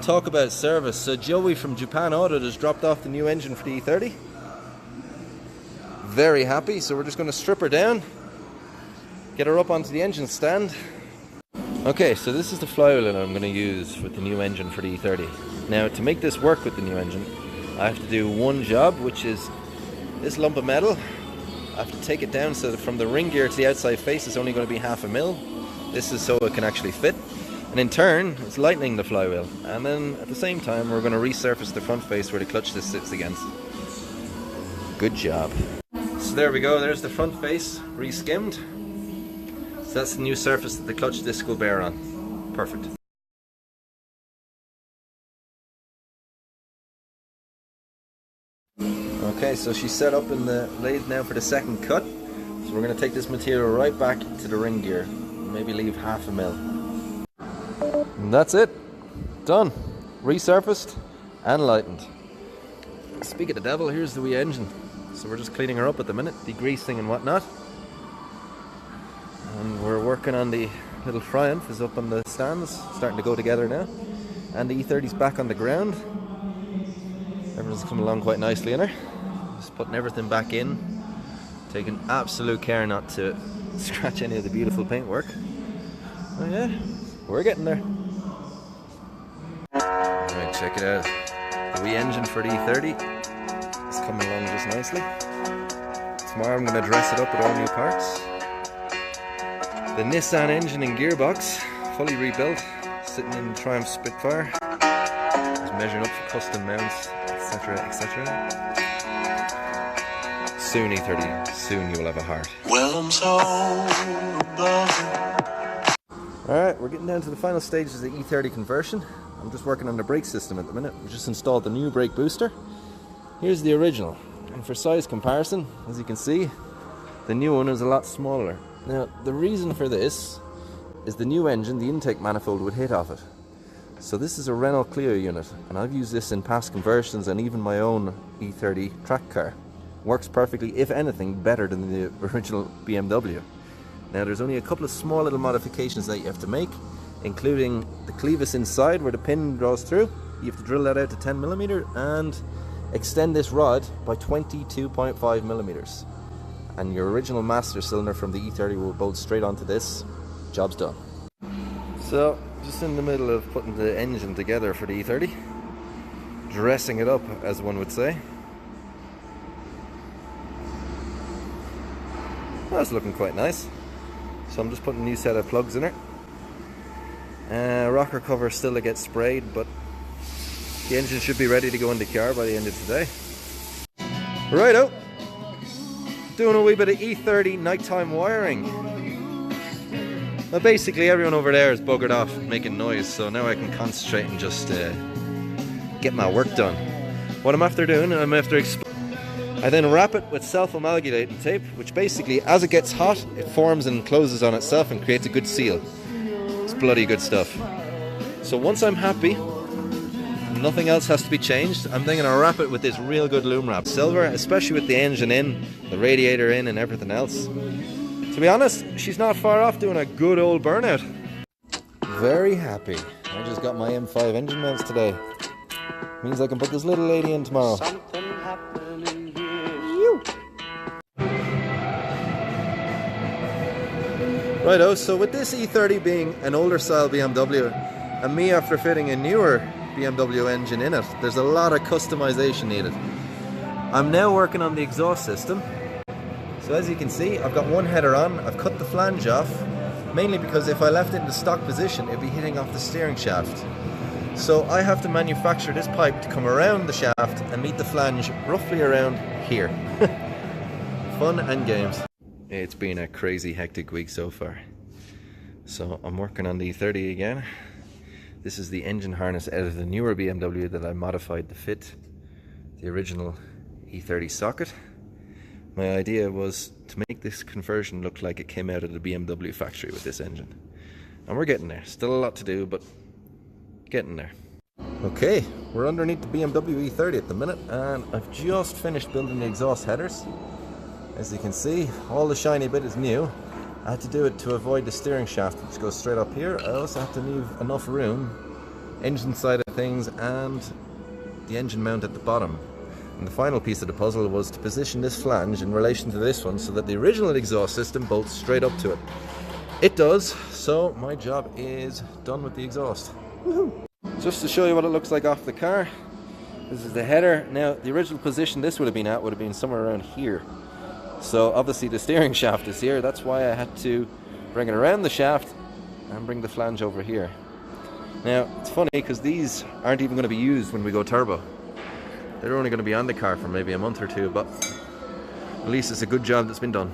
Talk about service. So Joey from Japan Auto just dropped off the new engine for the E30. Very happy, so we're just going to strip her down, get her up onto the engine stand. Okay, so this is the flywheel that I'm going to use with the new engine for the E30. Now, to make this work with the new engine, I have to do one job, which is this lump of metal. I have to take it down so that from the ring gear to the outside face is only going to be 1/2 mil. This is so it can actually fit. And in turn, it's lightening the flywheel. And then at the same time, we're going to resurface the front face where the clutch disc sits against. Good job. So there we go, there's the front face, re-skimmed. So that's the new surface that the clutch disc will bear on. Perfect. Okay, so she's set up in the lathe now for the second cut. So we're going to take this material right back to the ring gear. Maybe leave 1/2 mil. And that's it. Done. Resurfaced and lightened. Speak of the devil, here's the wee engine. So we're just cleaning her up at the minute, degreasing and whatnot. And we're working on the little Triumph, is up on the stands, starting to go together now. And the E30's back on the ground. Everything's coming along quite nicely in her. Just putting everything back in. Taking absolute care not to scratch any of the beautiful paintwork. Oh yeah, we're getting there. Alright, check it out. The wee engine for the E30 is coming along just nicely. Tomorrow I'm going to dress it up with all new parts. The Nissan engine and gearbox, fully rebuilt, sitting in the Triumph Spitfire. Just measuring up for custom mounts, etc, etc. Soon E30, soon you will have a heart. Well, I'm so Alright, we're getting down to the final stages of the E30 conversion. I'm just working on the brake system at the minute. We just installed the new brake booster. Here's the original. And for size comparison, as you can see, the new one is a lot smaller. Now, the reason for this is the new engine, the intake manifold would hit off it. So this is a Renault Clio unit, and I've used this in past conversions and even my own E30 track car. Works perfectly, if anything, better than the original BMW. Now, there's only a couple of small little modifications that you have to make, including the clevis inside where the pin draws through. You have to drill that out to 10mm and extend this rod by 22.5mm. And your original master cylinder from the E30 will bolt straight onto this. Job's done. So, just in the middle of putting the engine together for the E30. Dressing it up, as one would say. That's looking quite nice. So I'm just putting a new set of plugs in it. Rocker cover still to get sprayed, but the engine should be ready to go in the car by the end of today. Righto! Doing a wee bit of E30 nighttime wiring. Well, basically everyone over there is buggered off making noise, so now I can concentrate and just get my work done. What I'm after doing, I then wrap it with self-amalgamating tape, which basically, as it gets hot, it forms and closes on itself and creates a good seal. It's bloody good stuff. So once I'm happy, nothing else has to be changed, I'm then going to wrap it with this real good loom wrap. Silver, especially with the engine in, the radiator in and everything else. To be honest, she's not far off doing a good old burnout. Very happy. I just got my M5 engine mounts today. Means I can put this little lady in tomorrow. Righto, so with this E30 being an older style BMW, and me after fitting a newer BMW engine in it, there's a lot of customization needed. I'm now working on the exhaust system. So as you can see, I've got one header on, I've cut the flange off, mainly because if I left it in the stock position, it'd be hitting off the steering shaft. So I have to manufacture this pipe to come around the shaft and meet the flange roughly around here. Fun and games. It's been a crazy hectic week so far. So I'm working on the E30 again. This is the engine harness out of the newer BMW that I modified to fit the original E30 socket. My idea was to make this conversion look like it came out of the BMW factory with this engine. And we're getting there. Still a lot to do, but getting there. Okay, we're underneath the BMW e30 at the minute, and I've just finished building the exhaust headers. As you can see, all the shiny bit is new. I had to do it to avoid the steering shaft, which goes straight up here. I also have to leave enough room engine side of things and the engine mount at the bottom. And the final piece of the puzzle was to position this flange in relation to this one so that the original exhaust system bolts straight up to it. It does, so my job is done with the exhaust. Woohoo! Just to show you what it looks like off the car, this is the header. Now, the original position this would have been somewhere around here. So obviously the steering shaft is here, that's why I had to bring it around the shaft and bring the flange over here. Now, it's funny because these aren't even going to be used when we go turbo. They're only going to be on the car for maybe a month or two, but at least it's a good job that's been done.